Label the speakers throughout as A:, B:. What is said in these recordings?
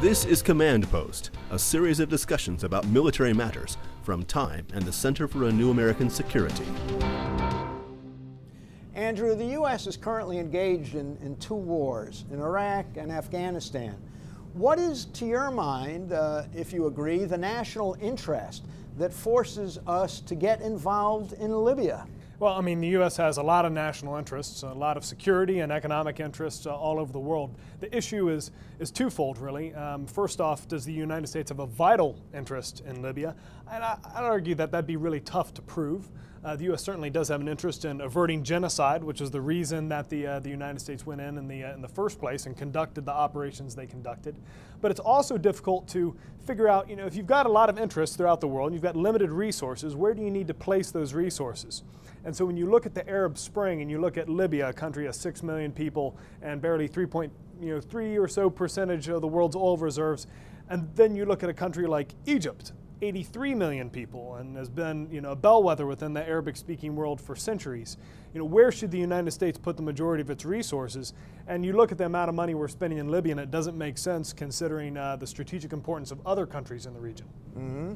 A: This is Command Post, a series of discussions about military matters from Time and the Center for a New American Security.
B: Andrew, the U.S. is currently engaged in two wars, in Iraq and Afghanistan. What is, to your mind, if you agree, the national interest that forces us to get involved in Libya?
C: Well, I mean, the U.S. has a lot of national interests, a lot of security and economic interests all over the world. The issue is twofold, really. First off, does the United States have a vital interest in Libya? And I'd argue that that'd be really tough to prove. The U.S. certainly does have an interest in averting genocide, which is the reason that the United States went in the first place and conducted the operations they conducted. But it's also difficult to figure out, if you've got a lot of interests throughout the world, and you've got limited resources, where do you need to place those resources? And so when you look at the Arab Spring and you look at Libya, a country of 6 million people and barely 3 or so percentage of the world's oil reserves, and then you look at a country like Egypt, 83 million people, and has been a bellwether within the Arabic-speaking world for centuries. Where should the United States put the majority of its resources? And you look at the amount of money we're spending in Libya, and it doesn't make sense considering the strategic importance of other countries in the region.
B: Mm-hmm.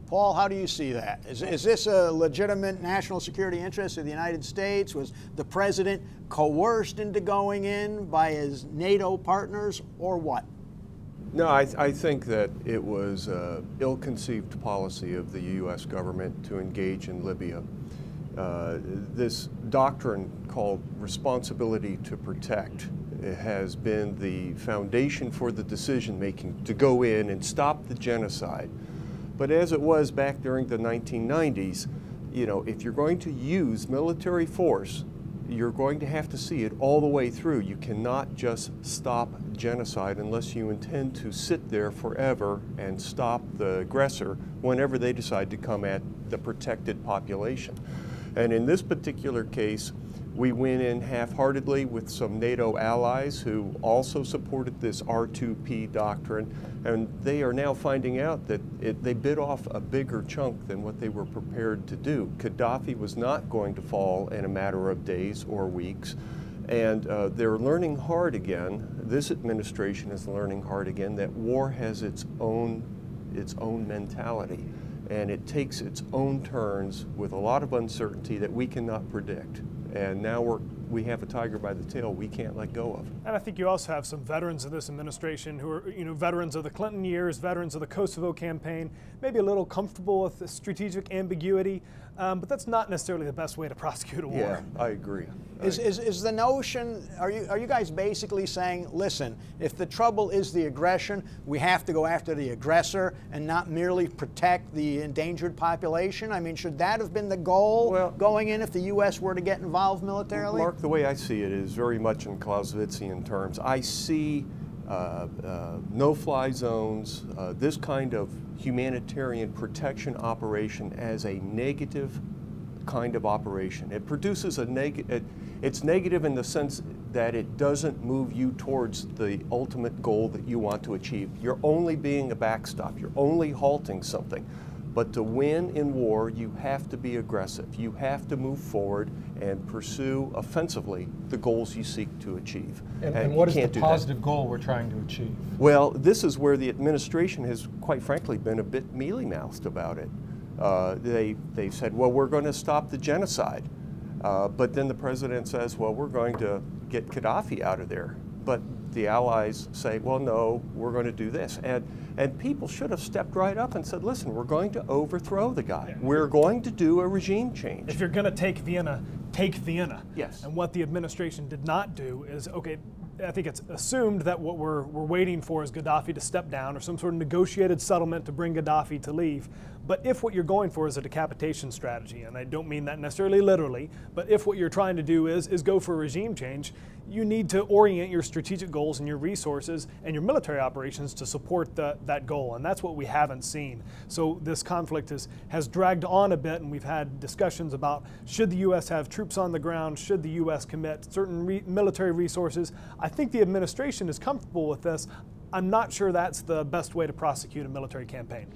B: Paul, how do you see that? Is this a legitimate national security interest of the United States? Was the president coerced into going in by his NATO partners, or what?
D: No, I think that it was an ill-conceived policy of the U.S. government to engage in Libya. This doctrine called responsibility to protect has been the foundation for the decision-making to go in and stop the genocide. But as it was back during the 1990s, if you're going to use military force, you're going to have to see it all the way through. You cannot just stop genocide unless you intend to sit there forever and stop the aggressor whenever they decide to come at the protected population. And in this particular case, we went in half-heartedly with some NATO allies who also supported this R2P doctrine, and they are now finding out that they bit off a bigger chunk than what they were prepared to do. Gaddafi was not going to fall in a matter of days or weeks, and they're learning hard again. This administration is learning hard again that war has its own mentality, and it takes its own turns with a lot of uncertainty that we cannot predict. And now we have a tiger by the tail we can't let go of.
C: And I think you also have some veterans of this administration who are, veterans of the Clinton years, veterans of the Kosovo campaign, maybe a little comfortable with the strategic ambiguity, but that's not necessarily the best way to prosecute a war.
D: Yeah, I agree.
B: Is the notion, are you guys basically saying, listen, if the trouble is the aggression, we have to go after the aggressor and not merely protect the endangered population? I mean, should that have been the goal going in if the U.S. were to get involved militarily?
D: Mark, the way I see it is very much in Clausewitzian terms. I see no-fly zones, this kind of humanitarian protection operation as a negative kind of operation. It produces it's negative in the sense that it doesn't move you towards the ultimate goal that you want to achieve. You're only being a backstop. You're only halting something. But to win in war, you have to be aggressive. You have to move forward and pursue offensively the goals you seek to achieve.
E: And what is the positive goal we're trying to achieve?
D: Well, this is where the administration has, quite frankly, been a bit mealy-mouthed about it. They've said, well, we're going to stop the genocide. But then the president says, well, we're going to get Gaddafi out of there. But the allies say, well, no, we're going to do this. And people should have stepped right up and said, listen, we're going to overthrow the guy. Yeah. We're going to do a regime change.
C: If you're going to take Vienna, take Vienna.
D: Yes.
C: And what the administration did not do is, okay, I think it's assumed that what we're waiting for is Gaddafi to step down or some sort of negotiated settlement to bring Gaddafi to leave. But if what you're going for is a decapitation strategy, and I don't mean that necessarily literally, but if what you're trying to do is go for a regime change, you need to orient your strategic goals and your resources and your military operations to support that goal, and that's what we haven't seen. So this conflict has dragged on a bit, and we've had discussions about should the U.S. have troops on the ground, should the U.S. commit certain military resources. I think the administration is comfortable with this. I'm not sure that's the best way to prosecute a military campaign.